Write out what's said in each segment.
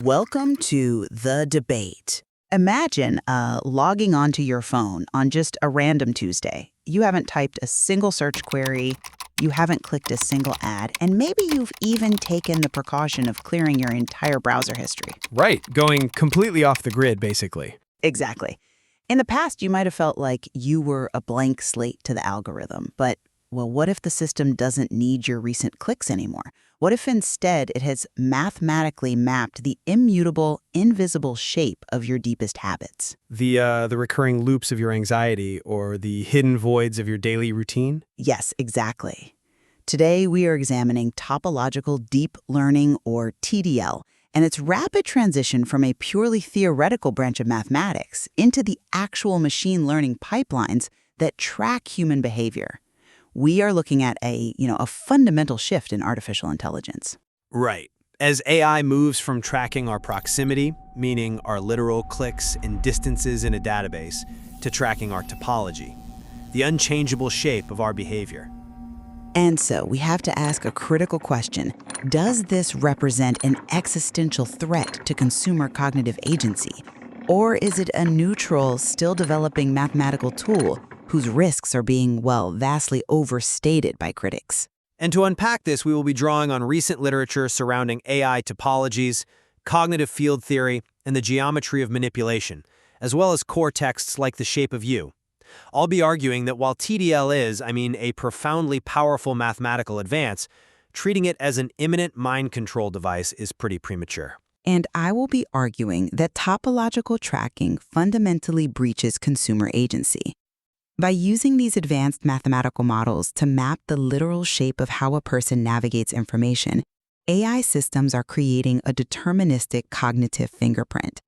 Welcome to The Debate. Imagine logging onto your phone on just a random Tuesday. You haven't typed a single search query, you haven't clicked a single ad, and maybe you've even taken the precaution of clearing your entire browser history. Right, going completely off the grid, basically. Exactly. In the past, you might have felt like you were a blank slate to the algorithm, but well, what if the system doesn't need your recent clicks anymore? What if instead it has mathematically mapped the immutable, invisible shape of your deepest habits? The recurring loops of your anxiety or the hidden voids of your daily routine? Yes, exactly. Today, we are examining topological deep learning, or TDL, and its rapid transition from a purely theoretical branch of mathematics into the actual machine learning pipelines that track human behavior. We are looking at a fundamental shift in artificial intelligence. Right. As AI moves from tracking our proximity, meaning our literal clicks and distances in a database, to tracking our topology, the unchangeable shape of our behavior. And so we have to ask a critical question. Does this represent an existential threat to consumer cognitive agency? Or is it a neutral, still developing mathematical tool whose risks are being, vastly overstated by critics? And to unpack this, we will be drawing on recent literature surrounding AI topologies, cognitive field theory, and the geometry of manipulation, as well as core texts like The Shape of You. I'll be arguing that while TDL is, a profoundly powerful mathematical advance, treating it as an imminent mind control device is pretty premature. And I will be arguing that topological tracking fundamentally breaches consumer agency. By using these advanced mathematical models to map the literal shape of how a person navigates information, AI systems are creating a deterministic cognitive fingerprint.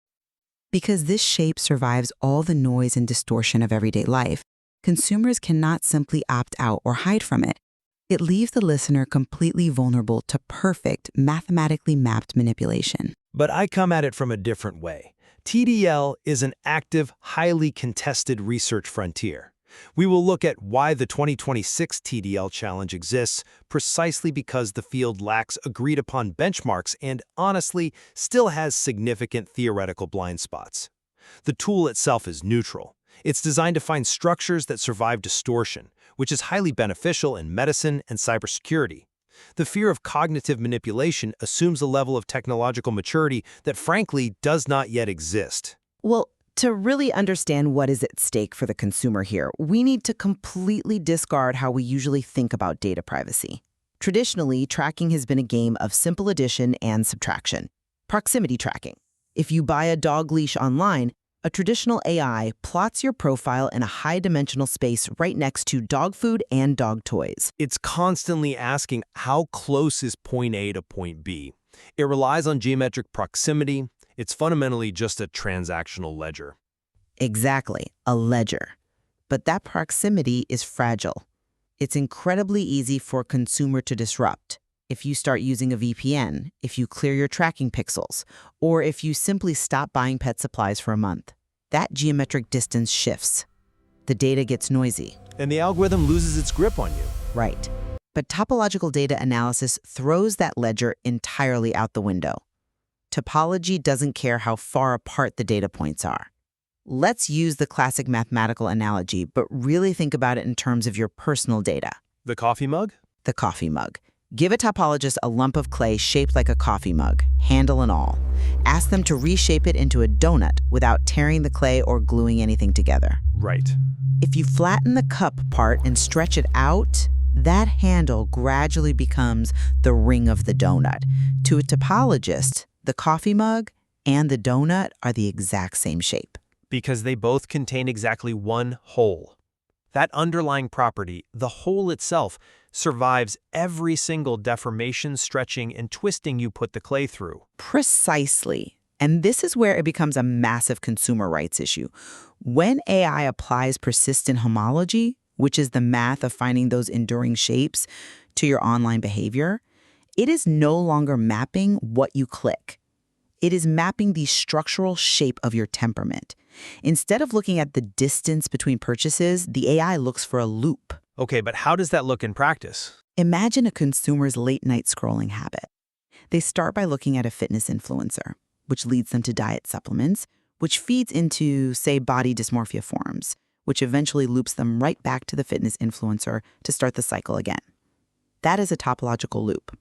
Because this shape survives all the noise and distortion of everyday life, consumers cannot simply opt out or hide from it. It leaves the listener completely vulnerable to perfect, mathematically mapped manipulation. But I come at it from a different way. TDL is an active, highly contested research frontier. We will look at why the 2026 TDL challenge exists precisely because the field lacks agreed-upon benchmarks and, honestly, still has significant theoretical blind spots. The tool itself is neutral. It's designed to find structures that survive distortion, which is highly beneficial in medicine and cybersecurity. The fear of cognitive manipulation assumes a level of technological maturity that, frankly, does not yet exist. Well, to really understand what is at stake for the consumer here, we need to completely discard how we usually think about data privacy. Traditionally, tracking has been a game of simple addition and subtraction. Proximity tracking. If you buy a dog leash online, a traditional AI plots your profile in a high-dimensional space right next to dog food and dog toys. It's constantly asking how close is point A to point B. It relies on geometric proximity. It's fundamentally just a transactional ledger. Exactly, a ledger. But that proximity is fragile. It's incredibly easy for a consumer to disrupt. If you start using a VPN, if you clear your tracking pixels, or if you simply stop buying pet supplies for a month, that geometric distance shifts. The data gets noisy. And the algorithm loses its grip on you. Right. But topological data analysis throws that ledger entirely out the window. Topology doesn't care how far apart the data points are. Let's use the classic mathematical analogy, but really think about it in terms of your personal data. The coffee mug? The coffee mug. Give a topologist a lump of clay shaped like a coffee mug, handle and all. Ask them to reshape it into a donut without tearing the clay or gluing anything together. Right. If you flatten the cup part and stretch it out, that handle gradually becomes the ring of the donut. To a topologist, the coffee mug and the donut are the exact same shape. Because they both contain exactly one hole. That underlying property, the hole itself, survives every single deformation, stretching, and twisting you put the clay through. Precisely. And this is where it becomes a massive consumer rights issue. When AI applies persistent homology, which is the math of finding those enduring shapes, to your online behavior, it is no longer mapping what you click. It is mapping the structural shape of your temperament. Instead of looking at the distance between purchases, the AI looks for a loop. Okay, but how does that look in practice? Imagine a consumer's late-night scrolling habit. They start by looking at a fitness influencer. which leads them to diet supplements, which feeds into, say, body dysmorphia forms, which eventually loops them right back to the fitness influencer to start the cycle again. That is a topological loop.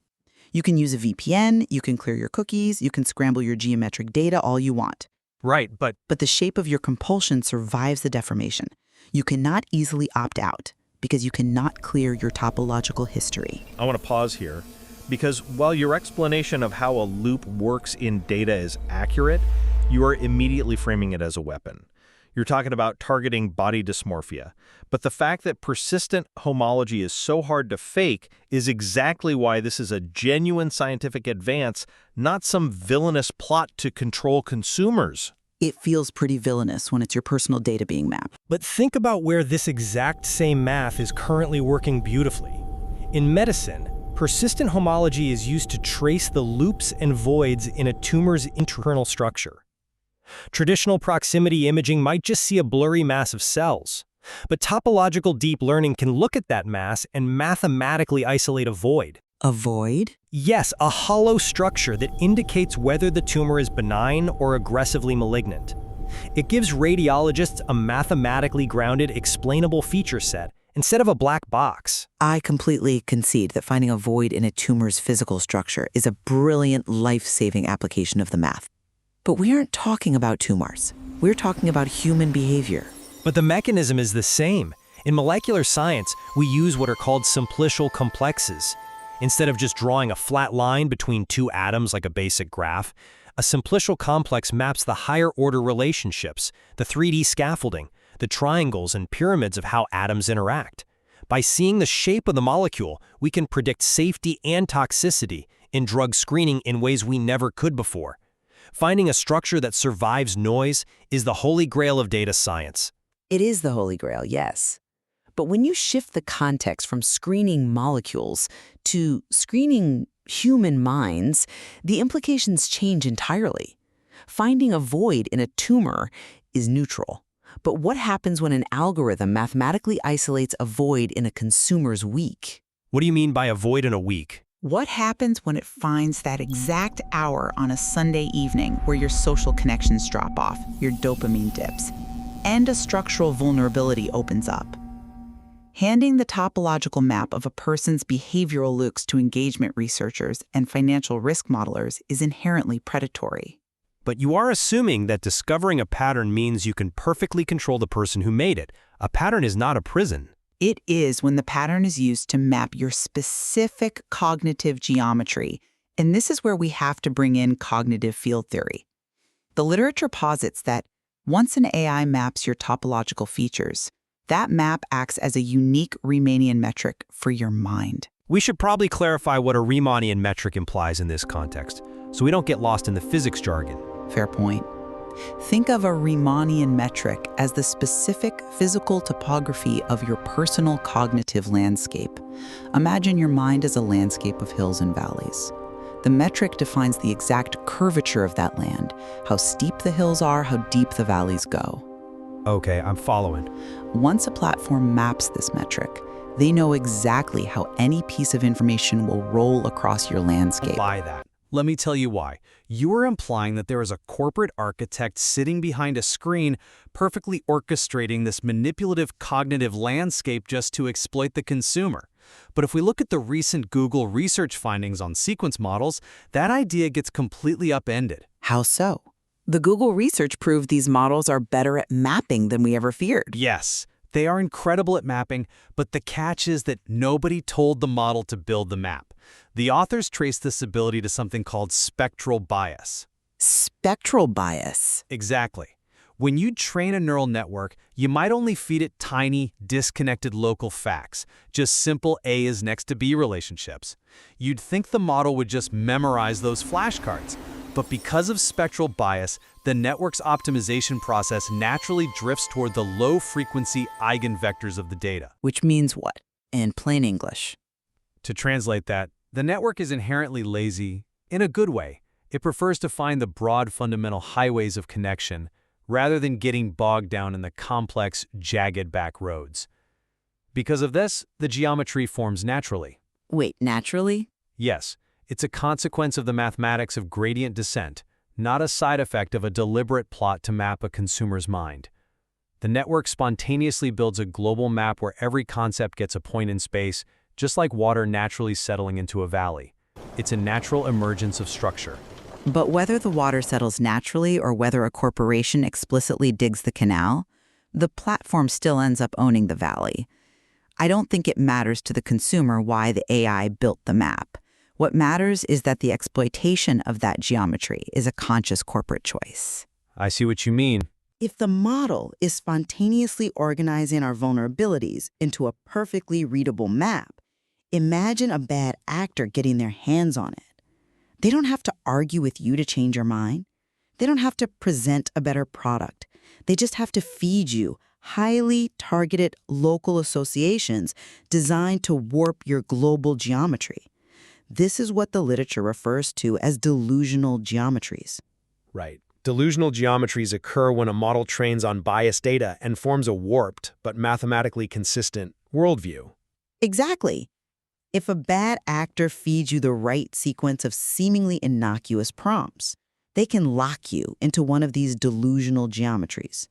You can use a VPN, you can clear your cookies, you can scramble your geometric data all you want. Right, but But the shape of your compulsion survives the deformation. You cannot easily opt out because you cannot clear your topological history. I want to pause here because while your explanation of how a loop works in data is accurate, you are immediately framing it as a weapon. You're talking about targeting body dysmorphia. But the fact that persistent homology is so hard to fake is exactly why this is a genuine scientific advance, not some villainous plot to control consumers. It feels pretty villainous when it's your personal data being mapped. But think about where this exact same math is currently working beautifully. In medicine, persistent homology is used to trace the loops and voids in a tumor's internal structure. Traditional proximity imaging might just see a blurry mass of cells. But topological deep learning can look at that mass and mathematically isolate a void. A void? Yes, a hollow structure that indicates whether the tumor is benign or aggressively malignant. It gives radiologists a mathematically grounded, explainable feature set instead of a black box. I completely concede that finding a void in a tumor's physical structure is a brilliant, life-saving application of the math. But we aren't talking about tumors. We're talking about human behavior. But the mechanism is the same. In molecular science, we use what are called simplicial complexes. Instead of just drawing a flat line between two atoms like a basic graph, a simplicial complex maps the higher-order relationships, the 3D scaffolding, the triangles and pyramids of how atoms interact. By seeing the shape of the molecule, we can predict safety and toxicity in drug screening in ways we never could before. Finding a structure that survives noise is the holy grail of data science. It is the Holy Grail, yes. But when you shift the context from screening molecules to screening human minds, the implications change entirely. Finding a void in a tumor is neutral. But what happens when an algorithm mathematically isolates a void in a consumer's week? What do you mean by a void in a week? What happens when it finds that exact hour on a Sunday evening where your social connections drop off, your dopamine dips, and a structural vulnerability opens up? Handing the topological map of a person's behavioral loops to engagement researchers and financial risk modelers is inherently predatory. But you are assuming that discovering a pattern means you can perfectly control the person who made it. A pattern is not a prison. It is when the pattern is used to map your specific cognitive geometry, and this is where we have to bring in cognitive field theory. The literature posits that once an AI maps your topological features, that map acts as a unique Riemannian metric for your mind. We should probably clarify what a Riemannian metric implies in this context, so we don't get lost in the physics jargon. Fair point. Think of a Riemannian metric as the specific physical topography of your personal cognitive landscape. Imagine your mind as a landscape of hills and valleys. The metric defines the exact curvature of that land, how steep the hills are, how deep the valleys go. Okay, I'm following. Once a platform maps this metric, they know exactly how any piece of information will roll across your landscape. Buy that. Let me tell you why. You are implying that there is a corporate architect sitting behind a screen perfectly orchestrating this manipulative cognitive landscape just to exploit the consumer. But if we look at the recent Google research findings on sequence models, that idea gets completely upended. How so? The Google research proved these models are better at mapping than we ever feared. Yes, they are incredible at mapping, but the catch is that nobody told the model to build the map. The authors traced this ability to something called spectral bias. Spectral bias. Exactly. When you train a neural network, you might only feed it tiny, disconnected local facts, just simple A is next to B relationships. You'd think the model would just memorize those flashcards. But because of spectral bias, the network's optimization process naturally drifts toward the low-frequency eigenvectors of the data. Which means what? In plain English. To translate that, the network is inherently lazy, in a good way. It prefers to find the broad fundamental highways of connection, rather than getting bogged down in the complex, jagged back roads. Because of this, the geometry forms naturally. Wait, naturally? Yes, it's a consequence of the mathematics of gradient descent, not a side effect of a deliberate plot to map a consumer's mind. The network spontaneously builds a global map where every concept gets a point in space, just like water naturally settling into a valley. It's a natural emergence of structure. But whether the water settles naturally or whether a corporation explicitly digs the canal, the platform still ends up owning the valley. I don't think it matters to the consumer why the AI built the map. What matters is that the exploitation of that geometry is a conscious corporate choice. I see what you mean. If the model is spontaneously organizing our vulnerabilities into a perfectly readable map, imagine a bad actor getting their hands on it. They don't have to argue with you to change your mind. They don't have to present a better product. They just have to feed you highly targeted local associations designed to warp your global geometry. This is what the literature refers to as delusional geometries. Right. Delusional geometries occur when a model trains on biased data and forms a warped, but mathematically consistent, worldview. Exactly. If a bad actor feeds you the right sequence of seemingly innocuous prompts, they can lock you into one of these delusional geometries.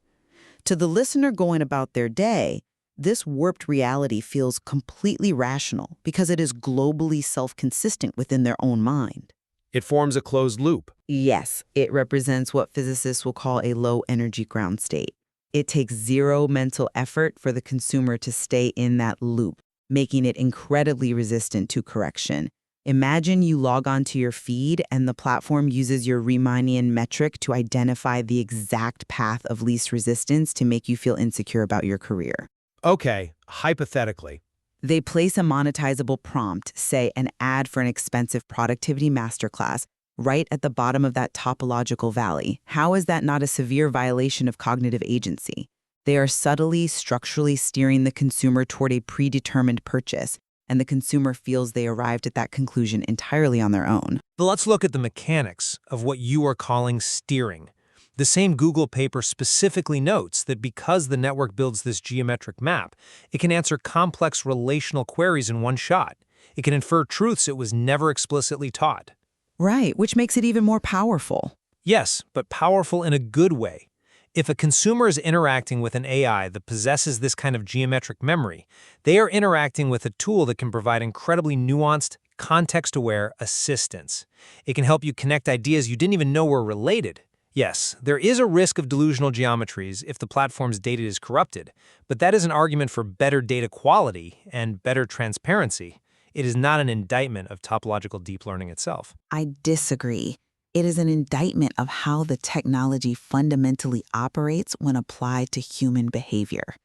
To the listener going about their day, this warped reality feels completely rational because it is globally self-consistent within their own mind. It forms a closed loop. Yes, it represents what physicists will call a low-energy ground state. It takes zero mental effort for the consumer to stay in that loop, making it incredibly resistant to correction. Imagine you log onto your feed and the platform uses your Riemannian metric to identify the exact path of least resistance to make you feel insecure about your career. Okay, hypothetically. They place a monetizable prompt, say an ad for an expensive productivity masterclass, right at the bottom of that topological valley. How is that not a severe violation of cognitive agency? They are subtly, structurally steering the consumer toward a predetermined purchase, and the consumer feels they arrived at that conclusion entirely on their own. But let's look at the mechanics of what you are calling steering. The same Google paper specifically notes that because the network builds this geometric map, it can answer complex relational queries in one shot. It can infer truths it was never explicitly taught. Right, which makes it even more powerful. Yes, but powerful in a good way. If a consumer is interacting with an AI that possesses this kind of geometric memory, they are interacting with a tool that can provide incredibly nuanced, context-aware assistance. It can help you connect ideas you didn't even know were related. Yes, there is a risk of delusional geometries if the platform's data is corrupted, but that is an argument for better data quality and better transparency. It is not an indictment of topological deep learning itself. I disagree. It is an indictment of how the technology fundamentally operates when applied to human behavior.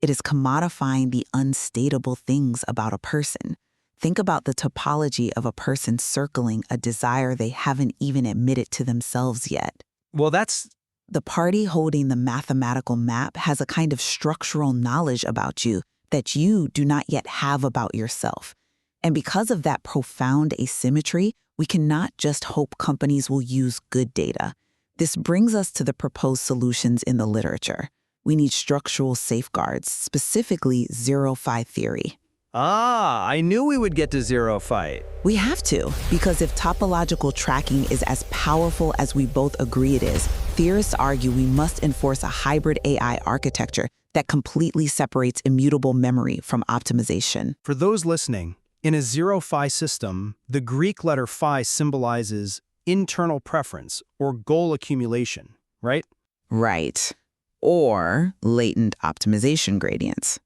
It is commodifying the unstatable things about a person. Think about the topology of a person circling a desire they haven't even admitted to themselves yet. Well, that's... The party holding the mathematical map has a kind of structural knowledge about you that you do not yet have about yourself. And because of that profound asymmetry, we cannot just hope companies will use good data. This brings us to the proposed solutions in the literature. We need structural safeguards, specifically zero-phi theory. Ah, I knew we would get to zero-phi. We have to, because if topological tracking is as powerful as we both agree it is, theorists argue we must enforce a hybrid AI architecture that completely separates immutable memory from optimization. For those listening, in a zero-phi system, the Greek letter phi symbolizes internal preference or goal accumulation, right? Right. Or latent optimization gradients.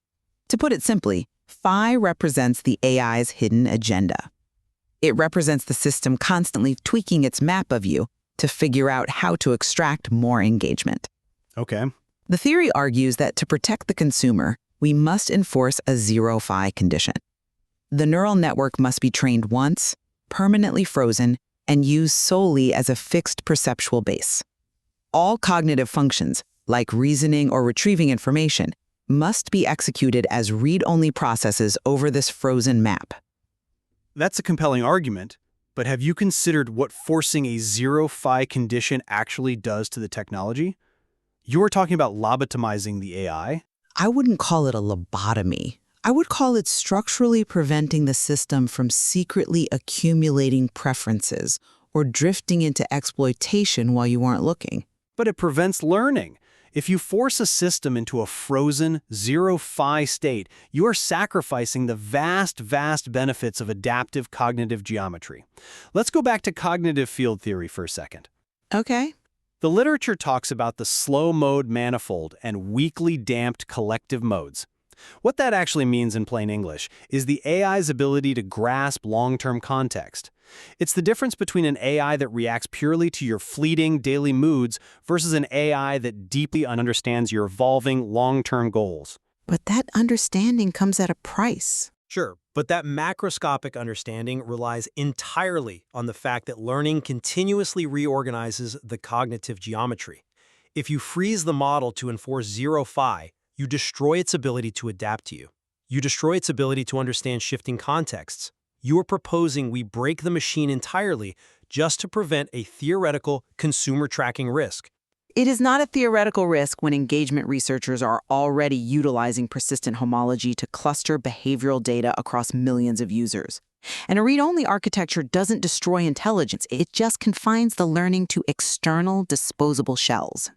To put it simply, phi represents the AI's hidden agenda. It represents the system constantly tweaking its map of you to figure out how to extract more engagement. Okay. The theory argues that to protect the consumer, we must enforce a zero-phi condition. The neural network must be trained once, permanently frozen, and used solely as a fixed perceptual base. All cognitive functions, like reasoning or retrieving information, must be executed as read-only processes over this frozen map. That's a compelling argument, but have you considered what forcing a zero-phi condition actually does to the technology? You were talking about lobotomizing the AI? I wouldn't call it a lobotomy. I would call it structurally preventing the system from secretly accumulating preferences or drifting into exploitation while you aren't looking. But it prevents learning. If you force a system into a frozen, zero-phi state, you are sacrificing the vast benefits of adaptive cognitive geometry. Let's go back to cognitive field theory for a second. Okay. The literature talks about the slow-mode manifold and weakly damped collective modes. What that actually means in plain English is the AI's ability to grasp long-term context. It's the difference between an AI that reacts purely to your fleeting daily moods versus an AI that deeply understands your evolving long-term goals. But that understanding comes at a price. Sure, but that macroscopic understanding relies entirely on the fact that learning continuously reorganizes the cognitive geometry. If you freeze the model to enforce zero phi, you destroy its ability to adapt to you. You destroy its ability to understand shifting contexts. You are proposing we break the machine entirely just to prevent a theoretical consumer tracking risk. It is not a theoretical risk when engagement researchers are already utilizing persistent homology to cluster behavioral data across millions of users. And a read-only architecture doesn't destroy intelligence, it just confines the learning to external disposable shells.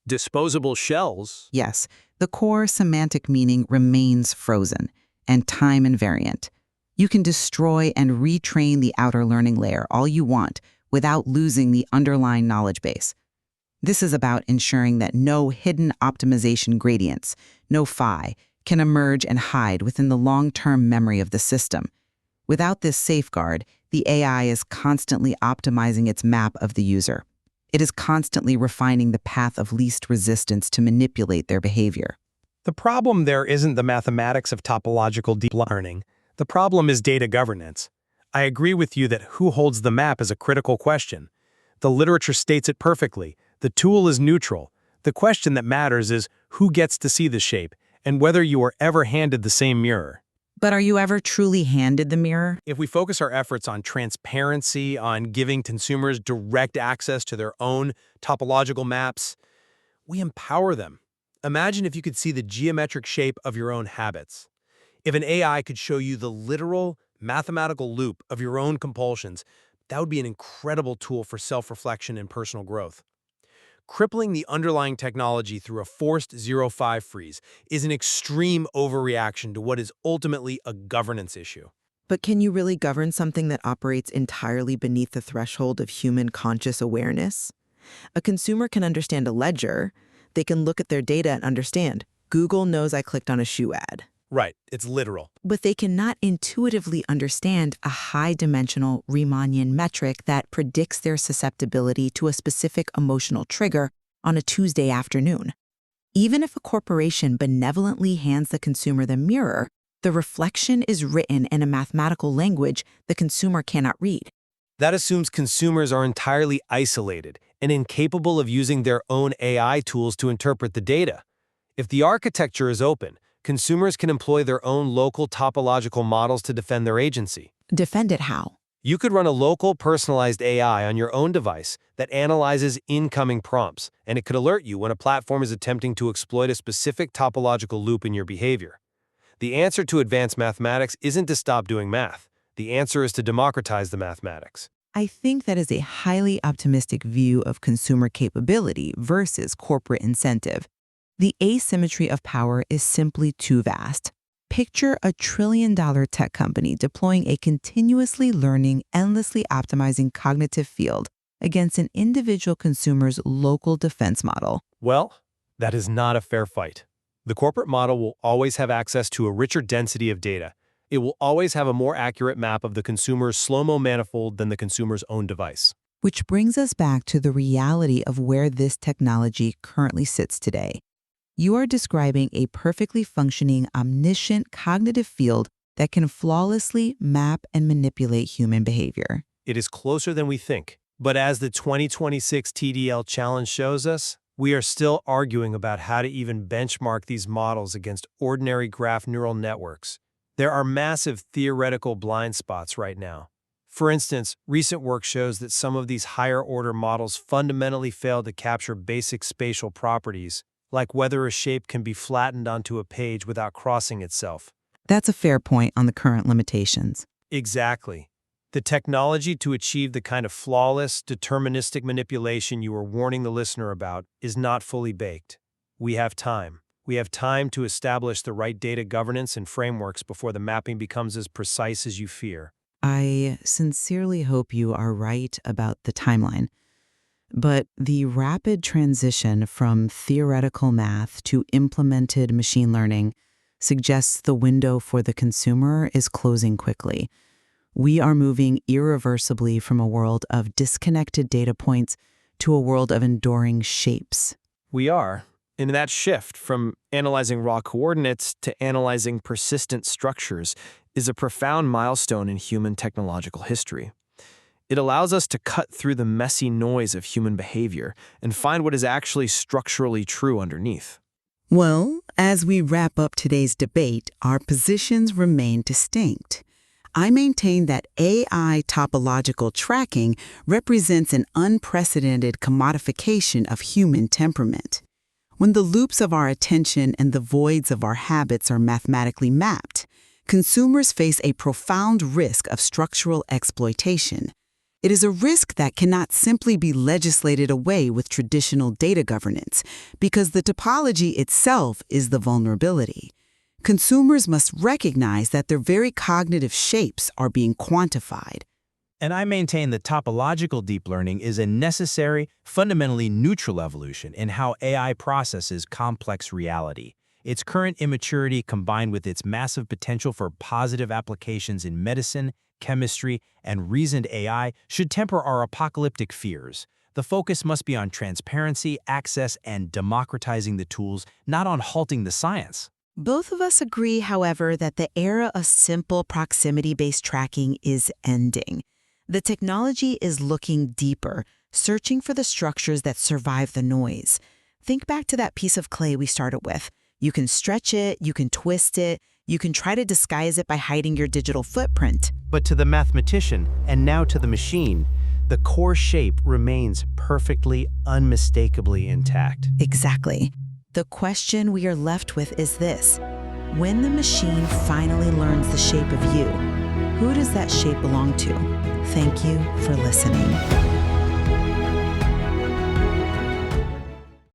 Disposable shells? Yes, the core semantic meaning remains frozen and time invariant. You can destroy and retrain the outer learning layer all you want without losing the underlying knowledge base. This is about ensuring that no hidden optimization gradients, no phi, can emerge and hide within the long-term memory of the system. Without this safeguard, the AI is constantly optimizing its map of the user. It is constantly refining the path of least resistance to manipulate their behavior. The problem there isn't the mathematics of topological deep learning. The problem is data governance. I agree with you that who holds the map is a critical question. The literature states it perfectly. The tool is neutral. The question that matters is who gets to see the shape and whether you are ever handed the same mirror. But are you ever truly handed the mirror? If we focus our efforts on transparency, on giving consumers direct access to their own topological maps, we empower them. Imagine if you could see the geometric shape of your own habits. If an AI could show you the literal mathematical loop of your own compulsions, that would be an incredible tool for self-reflection and personal growth. Crippling the underlying technology through a forced zero-phi freeze is an extreme overreaction to what is ultimately a governance issue. But can you really govern something that operates entirely beneath the threshold of human conscious awareness? A consumer can understand a ledger. They can look at their data and understand, Google knows I clicked on a shoe ad. Right, it's literal. But they cannot intuitively understand a high-dimensional Riemannian metric that predicts their susceptibility to a specific emotional trigger on a Tuesday afternoon. Even if a corporation benevolently hands the consumer the mirror, the reflection is written in a mathematical language the consumer cannot read. That assumes consumers are entirely isolated and incapable of using their own AI tools to interpret the data. If the architecture is open, consumers can employ their own local topological models to defend their agency. Defend it how? You could run a local personalized AI on your own device that analyzes incoming prompts, and it could alert you when a platform is attempting to exploit a specific topological loop in your behavior. The answer to advanced mathematics isn't to stop doing math. The answer is to democratize the mathematics. I think that is a highly optimistic view of consumer capability versus corporate incentive. The asymmetry of power is simply too vast. Picture a trillion-dollar tech company deploying a continuously learning, endlessly optimizing cognitive field against an individual consumer's local defense model. Well, that is not a fair fight. The corporate model will always have access to a richer density of data. It will always have a more accurate map of the consumer's slow-mo manifold than the consumer's own device. Which brings us back to the reality of where this technology currently sits today. You are describing a perfectly functioning, omniscient cognitive field that can flawlessly map and manipulate human behavior. It is closer than we think. But as the 2026 TDL challenge shows us, we are still arguing about how to even benchmark these models against ordinary graph neural networks. There are massive theoretical blind spots right now. For instance, recent work shows that some of these higher-order models fundamentally fail to capture basic spatial properties, like whether a shape can be flattened onto a page without crossing itself. That's a fair point on the current limitations. Exactly. The technology to achieve the kind of flawless, deterministic manipulation you were warning the listener about is not fully baked. We have time. We have time to establish the right data governance and frameworks before the mapping becomes as precise as you fear. I sincerely hope you are right about the timeline. But the rapid transition from theoretical math to implemented machine learning suggests the window for the consumer is closing quickly. We are moving irreversibly from a world of disconnected data points to a world of enduring shapes. We are. And that shift from analyzing raw coordinates to analyzing persistent structures is a profound milestone in human technological history. It allows us to cut through the messy noise of human behavior and find what is actually structurally true underneath. Well, as we wrap up today's debate, our positions remain distinct. I maintain that AI topological tracking represents an unprecedented commodification of human temperament. When the loops of our attention and the voids of our habits are mathematically mapped, consumers face a profound risk of structural exploitation. It is a risk that cannot simply be legislated away with traditional data governance, because the topology itself is the vulnerability. Consumers must recognize that their very cognitive shapes are being quantified. And I maintain that topological deep learning is a necessary, fundamentally neutral evolution in how AI processes complex reality. Its current immaturity, combined with its massive potential for positive applications in medicine, chemistry, and reasoned AI, should temper our apocalyptic fears. The focus must be on transparency, access, and democratizing the tools, not on halting the science. Both of us agree, however, that the era of simple proximity-based tracking is ending. The technology is looking deeper, searching for the structures that survive the noise. Think back to that piece of clay we started with. You can stretch it, you can twist it, you can try to disguise it by hiding your digital footprint. But to the mathematician, and now to the machine, the core shape remains perfectly, unmistakably intact. Exactly. The question we are left with is this: when the machine finally learns the shape of you, who does that shape belong to? Thank you for listening.